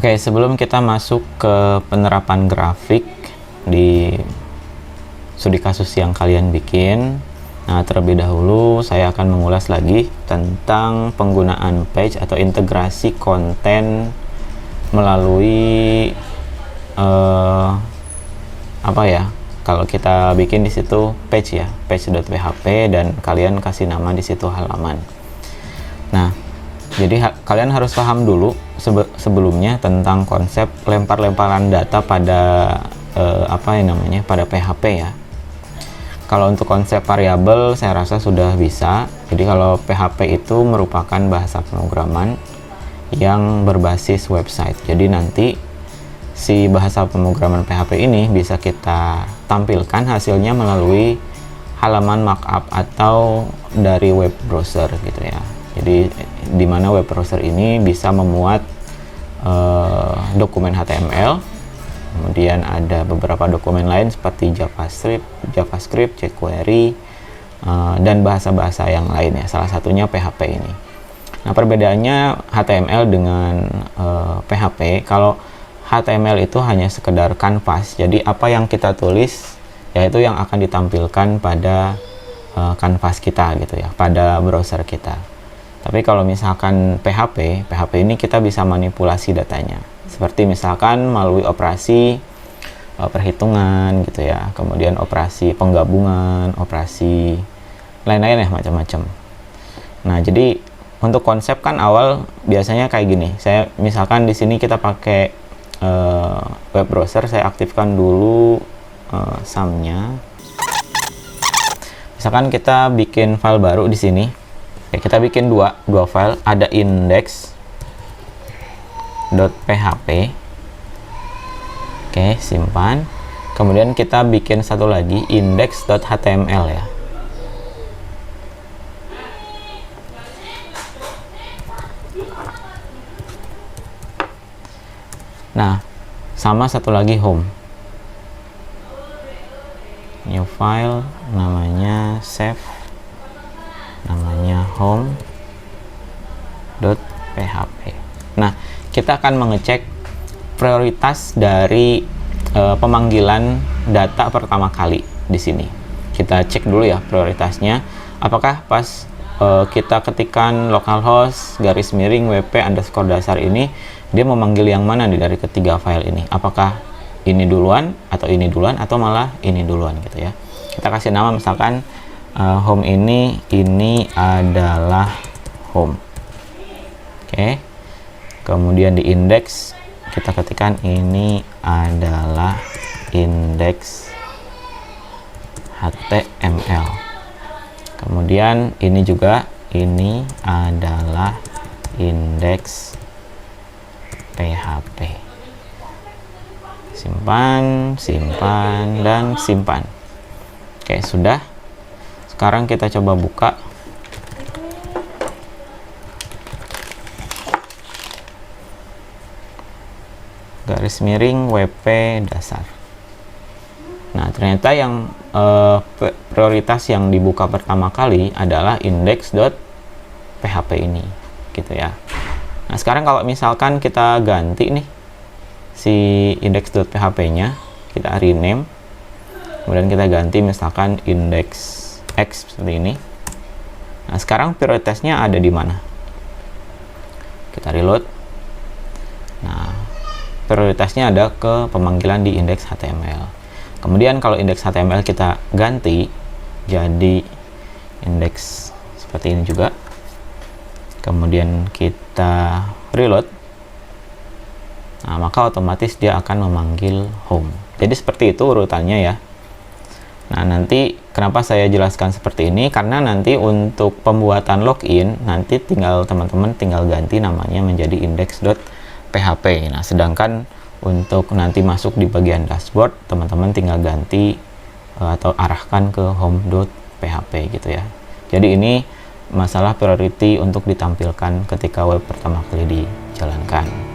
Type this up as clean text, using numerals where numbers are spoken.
Oke, sebelum kita masuk ke penerapan grafik di studi kasus yang kalian bikin, nah terlebih dahulu saya akan mengulas lagi tentang penggunaan page atau integrasi konten melalui kalau kita bikin di situ page ya, page.php, dan kalian kasih nama di situ halaman. Nah, jadi kalian harus paham dulu sebelumnya tentang konsep lempar-lemparan data pada pada PHP ya. Kalau untuk konsep variabel saya rasa sudah bisa. Jadi kalau PHP itu merupakan bahasa pemrograman yang berbasis website. Jadi nanti si bahasa pemrograman PHP ini bisa kita tampilkan hasilnya melalui halaman markup atau dari web browser gitu ya. Jadi di mana web browser ini bisa memuat dokumen HTML, kemudian ada beberapa dokumen lain seperti JavaScript, jQuery, dan bahasa-bahasa yang lain ya. Salah satunya PHP ini. Nah, perbedaannya HTML dengan PHP, kalau HTML itu hanya sekedar kanvas. Jadi apa yang kita tulis yaitu yang akan ditampilkan pada kanvas kita gitu ya, pada browser kita. Tapi kalau misalkan PHP ini kita bisa manipulasi datanya. Seperti misalkan melalui operasi perhitungan gitu ya, kemudian operasi penggabungan, operasi lain-lain ya, macam-macam. Nah, jadi untuk konsep kan awal biasanya kayak gini. Saya misalkan di sini kita pakai web browser, saya aktifkan dulu sumnya. Misalkan kita bikin file baru di sini. Kita bikin dua file, ada index.php. Oke, simpan. Kemudian kita bikin satu lagi, index.html ya. Nah, sama satu lagi home. New file, namanya save, namanya home.php. Nah, kita akan mengecek prioritas dari pemanggilan data pertama kali di sini. Kita cek dulu ya prioritasnya, apakah pas kita ketikkan localhost _wp_dasar ini dia memanggil yang mana nih dari ketiga file ini? Apakah ini duluan atau malah ini duluan gitu ya. Kita kasih nama misalkan home ini adalah home. Oke. Kemudian di index kita ketikkan ini adalah index HTML. Kemudian ini juga ini adalah index PHP. Simpan, dan simpan. Oke, sudah. Sekarang kita coba buka. _wp dasar. Nah, ternyata yang prioritas yang dibuka pertama kali adalah index.php ini gitu ya. Nah, sekarang kalau misalkan kita ganti nih si index.php nya, kita rename, kemudian kita ganti misalkan index X seperti ini. Nah, sekarang prioritasnya ada di mana? Kita reload. Nah, prioritasnya ada ke pemanggilan di index HTML. Kemudian kalau index HTML kita ganti jadi index seperti ini juga. Kemudian kita reload. Nah, maka otomatis dia akan memanggil home. Jadi seperti itu urutannya ya. Nah, nanti kenapa saya jelaskan seperti ini, karena nanti untuk pembuatan login nanti teman-teman tinggal ganti namanya menjadi index.php. Nah, sedangkan untuk nanti masuk di bagian dashboard, teman-teman tinggal ganti atau arahkan ke home.php gitu ya. Jadi ini masalah priority untuk ditampilkan ketika web pertama kali dijalankan.